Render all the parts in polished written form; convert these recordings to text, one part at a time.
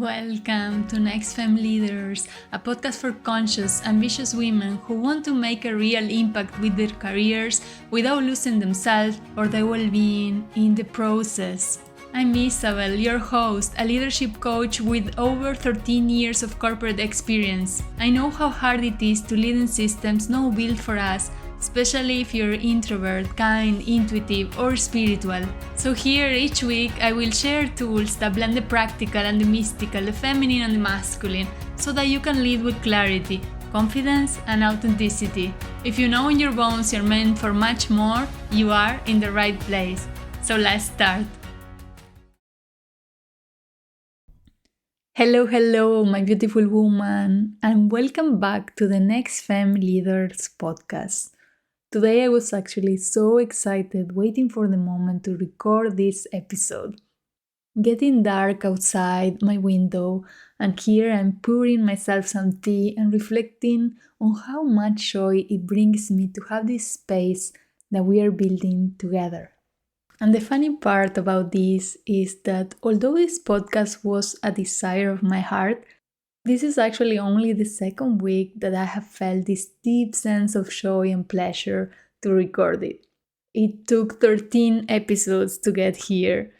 Welcome to NextFem Leaders, a podcast for conscious, ambitious women who want to make a real impact with their careers without losing themselves or their well-being in the process. I'm Isabel, your host, a leadership coach with over 13 years of corporate experience. I know how hard it is to lead in systems not built for us, especially if you're introvert, kind, intuitive, or spiritual. So here, each week, I will share tools that blend the practical and the mystical, the feminine and the masculine, so that you can lead with clarity, confidence, and authenticity. If you know in your bones you're meant for much more, you are in the right place. So let's start. Hello, my beautiful woman, and welcome back to the NextFem Leaders Podcast. Today I was actually so excited waiting for the moment to record this episode. Getting dark outside my window, and here I'm pouring myself some tea and reflecting on how much joy it brings me to have this space that we are building together. And the funny part about this is that although this podcast was a desire of my heart, this is actually only the second week that I have felt this deep sense of joy and pleasure to record it. It took 13 episodes to get here,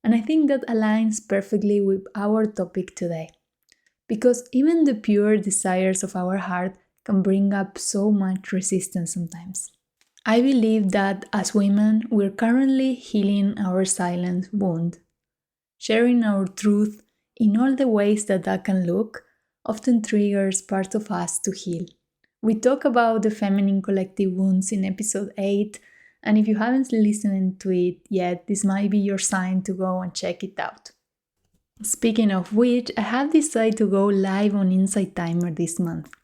and I think that aligns perfectly with our topic today. Because even the pure desires of our heart can bring up so much resistance sometimes. I believe that as women, we're currently healing our silent wound. Sharing our truth in all the ways that can look often triggers parts of us to heal. We talk about the feminine collective wounds in episode 8, and if you haven't listened to it yet, this might be your sign to go and check it out. Speaking of which, I have decided to go live on Insight Timer this month,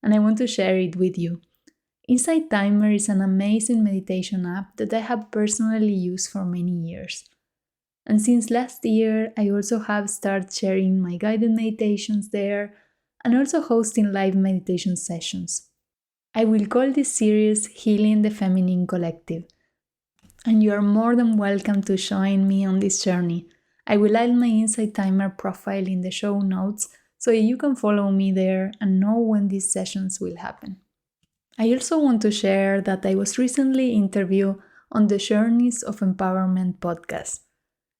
and I want to share it with you. Insight Timer is an amazing meditation app that I have personally used for many years. And since last year, I also have started sharing my guided meditations there and also hosting live meditation sessions. I will call this series Healing the Feminine Collective. And you are more than welcome to join me on this journey. I will add my Insight Timer profile in the show notes so you can follow me there and know when these sessions will happen. I also want to share that I was recently interviewed on the Journeys of Empowerment podcast.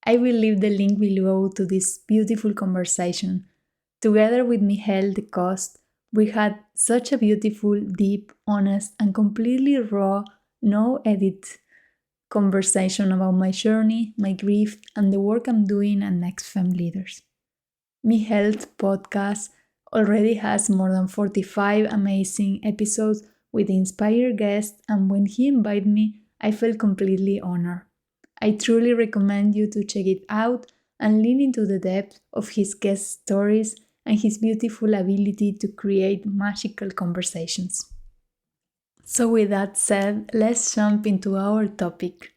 I will leave the link below to this beautiful conversation. Together with Michelle de Cost, we had such a beautiful, deep, honest, and completely raw, no-edit conversation about my journey, my grief, and the work I'm doing at NextFem Leaders. Michelle's podcast already has more than 45 amazing episodes with inspired guests, and when he invited me, I felt completely honored. I truly recommend you to check it out and lean into the depth of his guest stories and his beautiful ability to create magical conversations. So with that said, let's jump into our topic.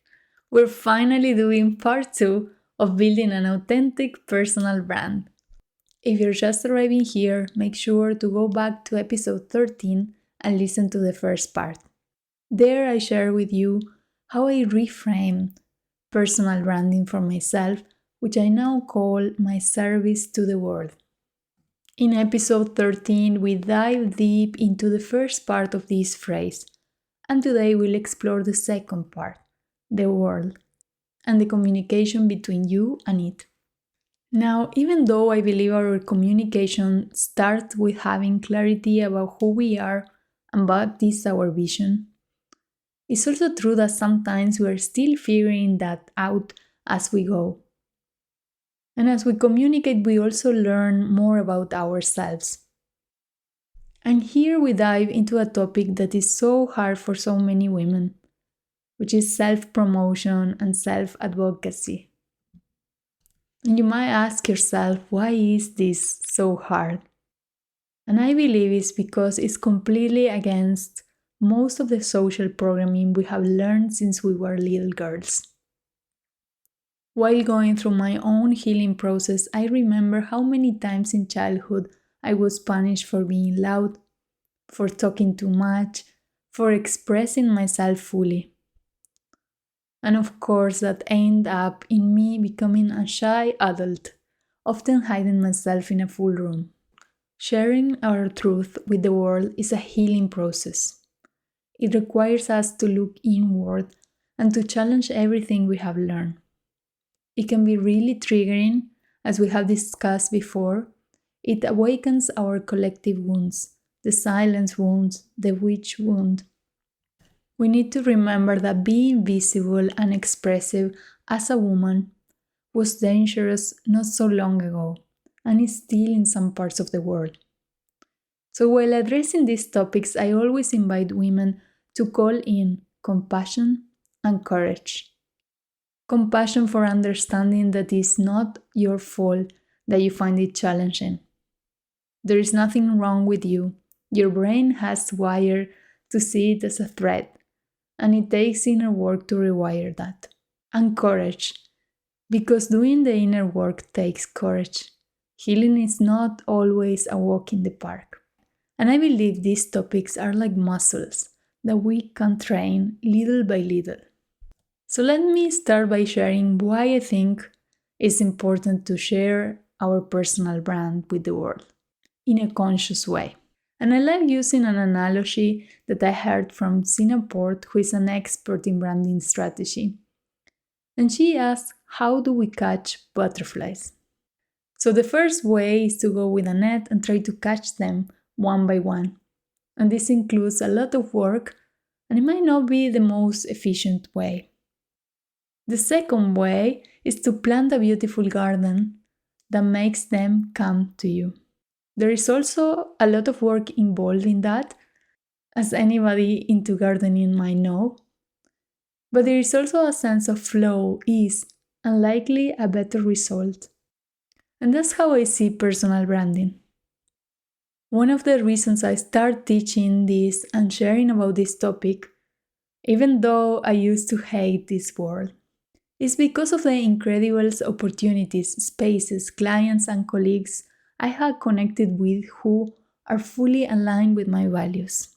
We're finally doing part 2 of building an authentic personal brand. If you're just arriving here, make sure to go back to episode 13 and listen to the first part. There I share with you how I reframe personal branding for myself, which I now call my service to the world. In episode 13, we dive deep into the first part of this phrase, and today we'll explore the second part, the world, and the communication between you and it. Now, even though I believe our communication starts with having clarity about who we are and what is our vision, it's also true that sometimes we are still figuring that out as we go. And as we communicate, we also learn more about ourselves. And here we dive into a topic that is so hard for so many women, which is self-promotion and self-advocacy. And you might ask yourself, why is this so hard? And I believe it's because it's completely against most of the social programming we have learned since we were little girls. While going through my own healing process, I remember how many times in childhood I was punished for being loud, for talking too much, for expressing myself fully. And of course, that ended up in me becoming a shy adult, often hiding myself in a full room. Sharing our truth with the world is a healing process. It requires us to look inward and to challenge everything we have learned. It can be really triggering, as we have discussed before. It awakens our collective wounds, the silence wounds, the witch wound. We need to remember that being visible and expressive as a woman was dangerous not so long ago, and is still in some parts of the world. So while addressing these topics, I always invite women to call in compassion and courage. Compassion for understanding that it's not your fault that you find it challenging. There is nothing wrong with you. Your brain has wired to see it as a threat, and it takes inner work to rewire that. And courage, because doing the inner work takes courage. Healing is not always a walk in the park. And I believe these topics are like muscles that we can train little by little. So let me start by sharing why I think it's important to share our personal brand with the world in a conscious way. And I like using an analogy that I heard from Sina Port, who is an expert in branding strategy. And she asked, how do we catch butterflies? So the first way is to go with a net and try to catch them one by one. And this includes a lot of work, and it might not be the most efficient way. The second way is to plant a beautiful garden that makes them come to you. There is also a lot of work involved in that, as anybody into gardening might know. But there is also a sense of flow, ease, and likely a better result. And that's how I see personal branding. One of the reasons I started teaching this and sharing about this topic, even though I used to hate this word, is because of the incredible opportunities, spaces, clients, and colleagues I had connected with who are fully aligned with my values.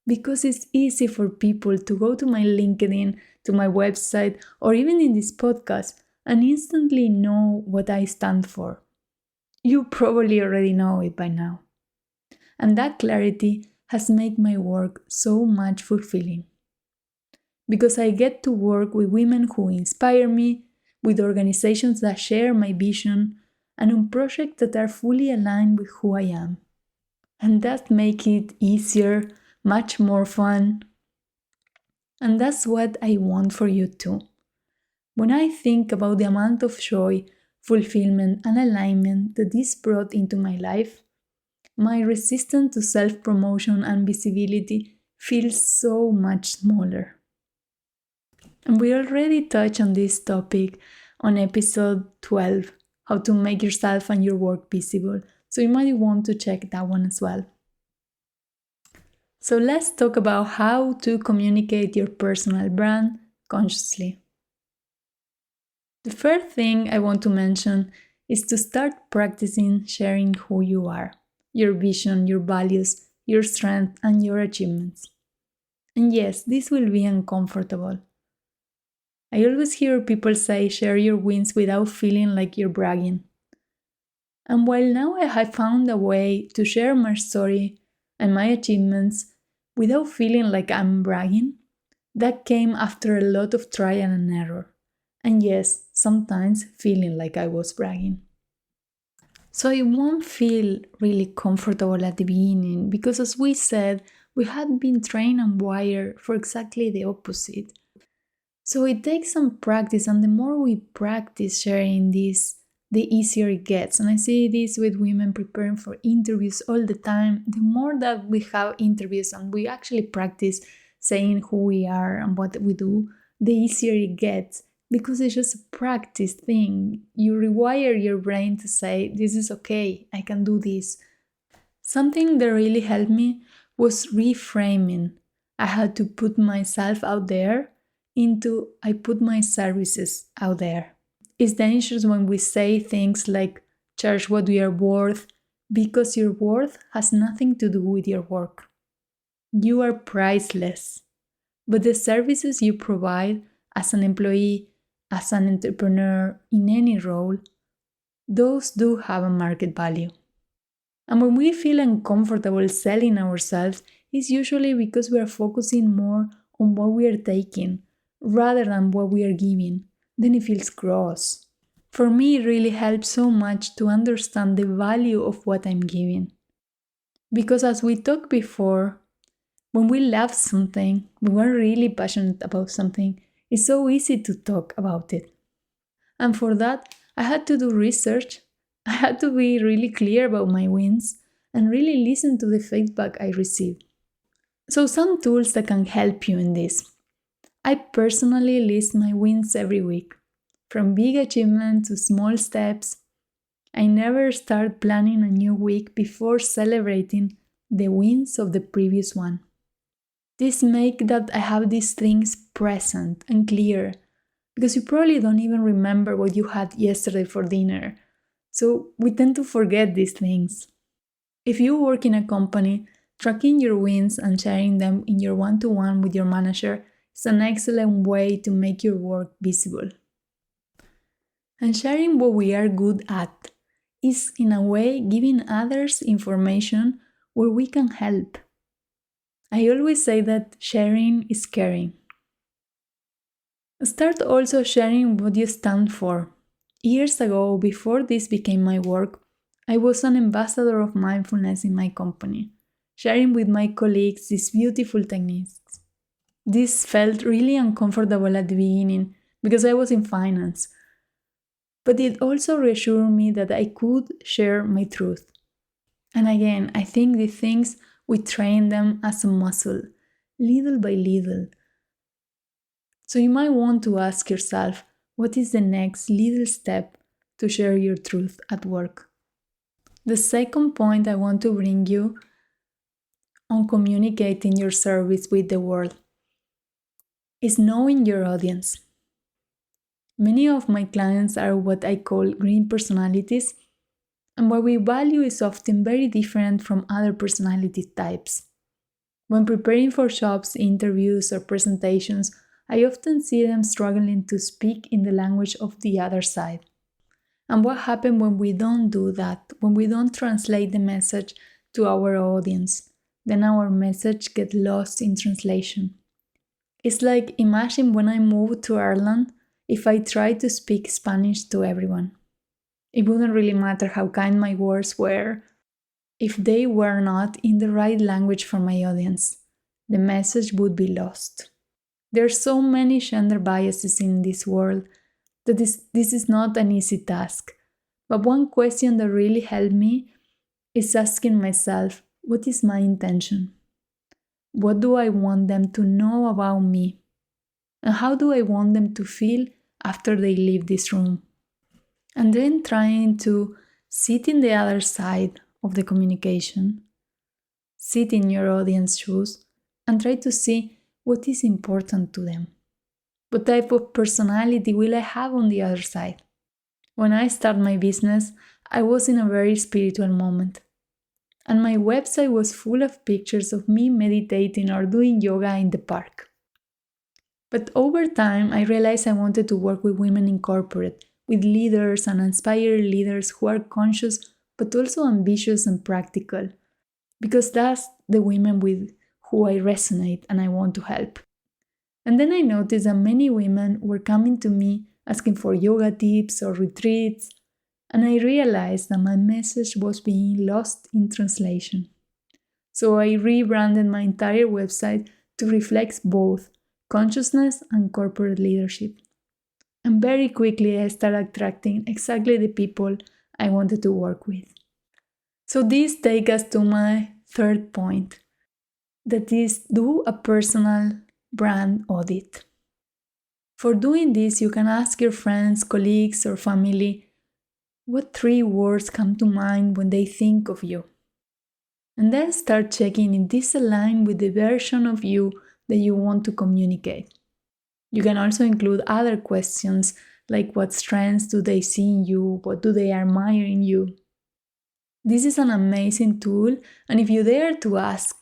Because it's easy for people to go to my LinkedIn, to my website, or even in this podcast and instantly know what I stand for. You probably already know it by now. And that clarity has made my work so much fulfilling. Because I get to work with women who inspire me, with organizations that share my vision, and on projects that are fully aligned with who I am. And that makes it easier, much more fun. And that's what I want for you too. When I think about the amount of joy, fulfillment, and alignment that this brought into my life, my resistance to self-promotion and visibility feels so much smaller. And we already touched on this topic on episode 12, how to make yourself and your work visible. So you might want to check that one as well. So let's talk about how to communicate your personal brand consciously. The first thing I want to mention is to start practicing sharing who you are, your vision, your values, your strength, and your achievements. And yes, this will be uncomfortable. I always hear people say share your wins without feeling like you're bragging. And while now I have found a way to share my story and my achievements without feeling like I'm bragging, that came after a lot of trial and error. And yes, sometimes feeling like I was bragging. So it won't feel really comfortable at the beginning because, as we said, we had been trained and wired for exactly the opposite. So it takes some practice, and the more we practice sharing this, the easier it gets. And I see this with women preparing for interviews all the time. The more that we have interviews and we actually practice saying who we are and what we do, the easier it gets. Because it's just a practice thing. You rewire your brain to say, this is okay, I can do this. Something that really helped me was reframing. I had to put myself out there into I put my services out there. It's dangerous when we say things like charge what we are worth, because your worth has nothing to do with your work. You are priceless. But the services you provide as an employee, as an entrepreneur, in any role, those do have a market value. And when we feel uncomfortable selling ourselves, it's usually because we are focusing more on what we are taking rather than what we are giving. Then it feels gross. For me, it really helps so much to understand the value of what I'm giving. Because as we talked before, when we love something, when we're really passionate about something, it's so easy to talk about it. And for that, I had to do research. I had to be really clear about my wins and really listen to the feedback I received. So, some tools that can help you in this. I personally list my wins every week, from big achievements to small steps. I never start planning a new week before celebrating the wins of the previous one. This makes that I have these things present and clear, because you probably don't even remember what you had yesterday for dinner. So we tend to forget these things. If you work in a company, tracking your wins and sharing them in your one-to-one with your manager is an excellent way to make your work visible. And sharing what we are good at is, in a way, giving others information where we can help. I always say that sharing is caring. Start also sharing what you stand for. Years ago, before this became my work, I was an ambassador of mindfulness in my company, sharing with my colleagues these beautiful techniques. This felt really uncomfortable at the beginning because I was in finance, but it also reassured me that I could share my truth. And again, I think the things we train them as a muscle, little by little. So you might want to ask yourself, what is the next little step to share your truth at work? The second point I want to bring you on communicating your service with the world is knowing your audience. Many of my clients are what I call green personalities, and what we value is often very different from other personality types. When preparing for jobs, interviews, or presentations, I often see them struggling to speak in the language of the other side. And what happens when we don't do that, when we don't translate the message to our audience? Then our message gets lost in translation. It's like, imagine when I moved to Ireland, if I tried to speak Spanish to everyone. It wouldn't really matter how kind my words were if they were not in the right language for my audience. The message would be lost. There are so many gender biases in this world that this is not an easy task. But one question that really helped me is asking myself, what is my intention? What do I want them to know about me? And how do I want them to feel after they leave this room? And then trying to sit in the other side of the communication, sit in your audience's shoes, and try to see what is important to them. What type of personality will I have on the other side? When I started my business, I was in a very spiritual moment. And my website was full of pictures of me meditating or doing yoga in the park. But over time, I realized I wanted to work with women in corporate, with leaders and inspired leaders who are conscious but also ambitious and practical, because that's the women with who I resonate and I want to help. And then I noticed that many women were coming to me asking for yoga tips or retreats, and I realized that my message was being lost in translation. So I rebranded my entire website to reflect both consciousness and corporate leadership. And very quickly I started attracting exactly the people I wanted to work with. So this takes us to my third point, that is, do a personal brand audit. For doing this, you can ask your friends, colleagues, or family, what 3 words come to mind when they think of you? And then start checking if this aligns with the version of you that you want to communicate. You can also include other questions like what strengths do they see in you, what do they admire in you. This is an amazing tool, and if you dare to ask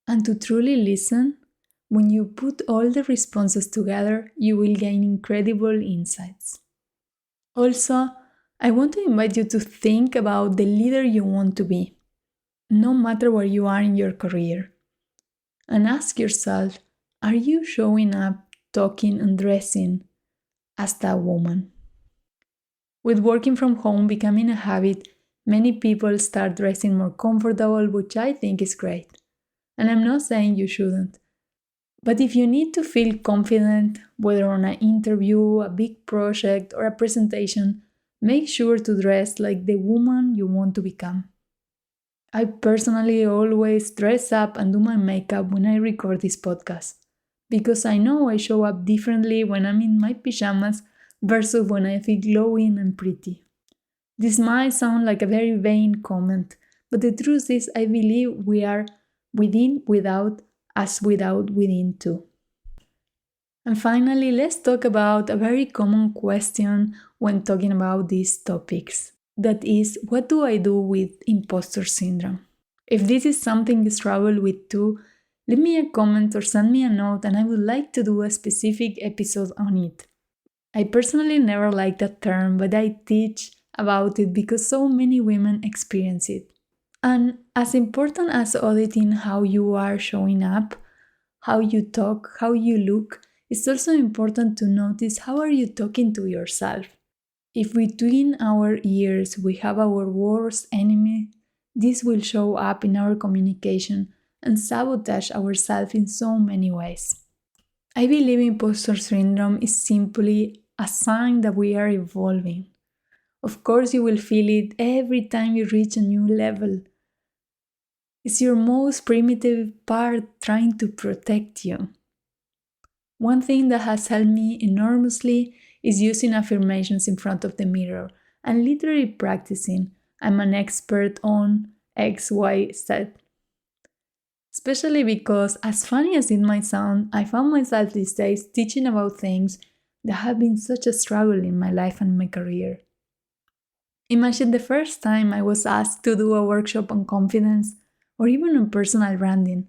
and to truly listen, when you put all the responses together, you will gain incredible insights. Also, I want to invite you to think about the leader you want to be, no matter where you are in your career. And ask yourself, are you showing up, talking, and dressing as that woman? With working from home becoming a habit, many people start dressing more comfortable, which I think is great. And I'm not saying you shouldn't. But if you need to feel confident, whether on an interview, a big project, or a presentation, make sure to dress like the woman you want to become. I personally always dress up and do my makeup when I record this podcast, because I know I show up differently when I'm in my pajamas versus when I feel glowing and pretty. This might sound like a very vain comment, but the truth is I believe we are within, without, as without, within too. And finally, let's talk about a very common question when talking about these topics. That is, what do I do with imposter syndrome? If this is something you struggle with too, leave me a comment or send me a note and I would like to do a specific episode on it. I personally never liked that term, but I teach about it because so many women experience it. And as important as auditing how you are showing up, how you talk, how you look, it's also important to notice how are you talking to yourself. If between our ears we have our worst enemy, this will show up in our communication and sabotage ourselves in so many ways. I believe imposter syndrome is simply a sign that we are evolving. Of course, you will feel it every time you reach a new level. It's your most primitive part trying to protect you. One thing that has helped me enormously is using affirmations in front of the mirror and literally practicing. I'm an expert on X, Y, Z. Especially because, as funny as it might sound, I found myself these days teaching about things that have been such a struggle in my life and my career. Imagine the first time I was asked to do a workshop on confidence or even on personal branding.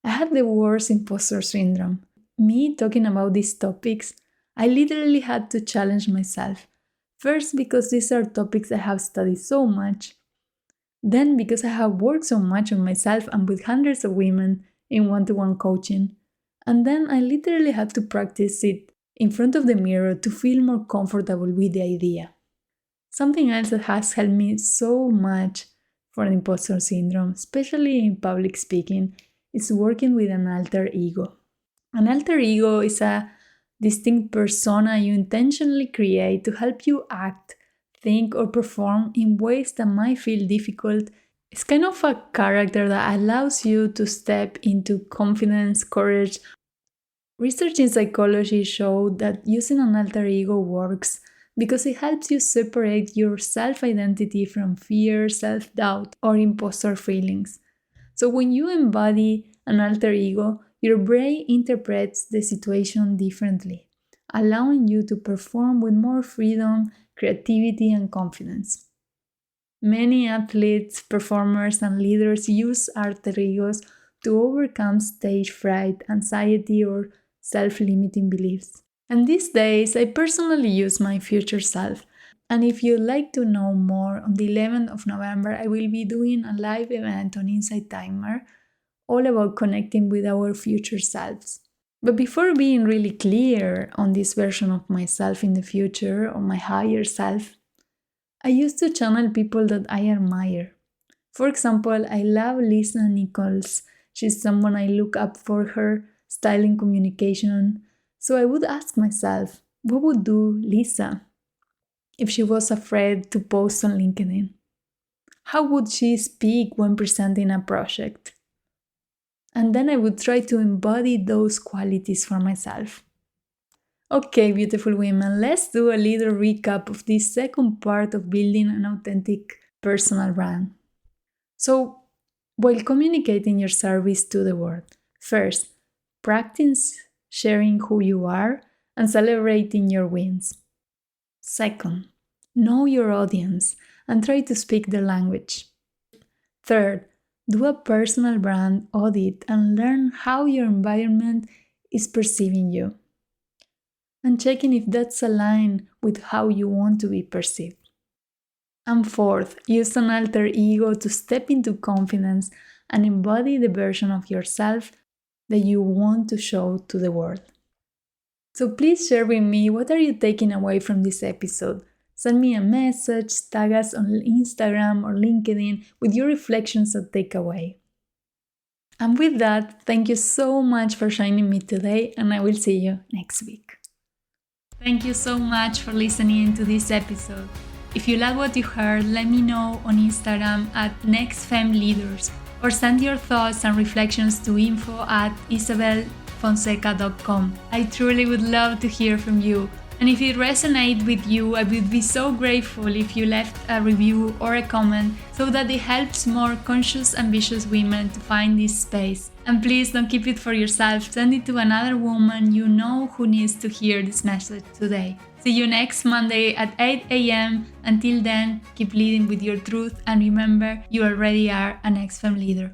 I had the worst imposter syndrome. Me talking about these topics, I literally had to challenge myself. First, because these are topics I have studied so much. Then, because I have worked so much on myself and with hundreds of women in one-to-one coaching. And then I literally had to practice it in front of the mirror to feel more comfortable with the idea. Something else that has helped me so much for imposter syndrome, especially in public speaking, is working with an alter ego. An alter ego is a distinct persona you intentionally create to help you act, think, or perform in ways that might feel difficult. It's kind of a character that allows you to step into confidence, courage. Research in psychology showed that using an alter ego works because it helps you separate your self-identity from fear, self-doubt, or imposter feelings. So when you embody an alter ego, your brain interprets the situation differently, allowing you to perform with more freedom, creativity, and confidence. Many athletes, performers, and leaders use alter egos to overcome stage fright, anxiety, or self-limiting beliefs. And these days, I personally use my future self. And if you'd like to know more, on the 11th of November, I will be doing a live event on Insight Timer all about connecting with our future selves. But before being really clear on this version of myself in the future, or my higher self, I used to channel people that I admire. For example, I love Lisa Nichols. She's someone I look up for her style in communication. So I would ask myself, what would do Lisa if she was afraid to post on LinkedIn? How would she speak when presenting a project? And then I would try to embody those qualities for myself. Okay, beautiful women, let's do a little recap of this second part of building an authentic personal brand. So, while communicating your service to the world, first, practice sharing who you are and celebrating your wins. Second, know your audience and try to speak their language. Third, do a personal brand audit and learn how your environment is perceiving you, and checking if that's aligned with how you want to be perceived. And fourth, use an alter ego to step into confidence and embody the version of yourself that you want to show to the world. So please share with me what are you taking away from this episode. Send me a message, tag us on Instagram or LinkedIn with your reflections or takeaway. And with that, thank you so much for joining me today, and I will see you next week. Thank you so much for listening to this episode. If you like what you heard, let me know on Instagram at NextFem Leaders or send your thoughts and reflections to info@isabelfonseca.com. I truly would love to hear from you. And if it resonates with you, I would be so grateful if you left a review or a comment so that it helps more conscious, ambitious women to find this space. And please don't keep it for yourself. Send it to another woman you know who needs to hear this message today. See you next Monday at 8 a.m. Until then, keep leading with your truth and remember, you already are a NextFem leader.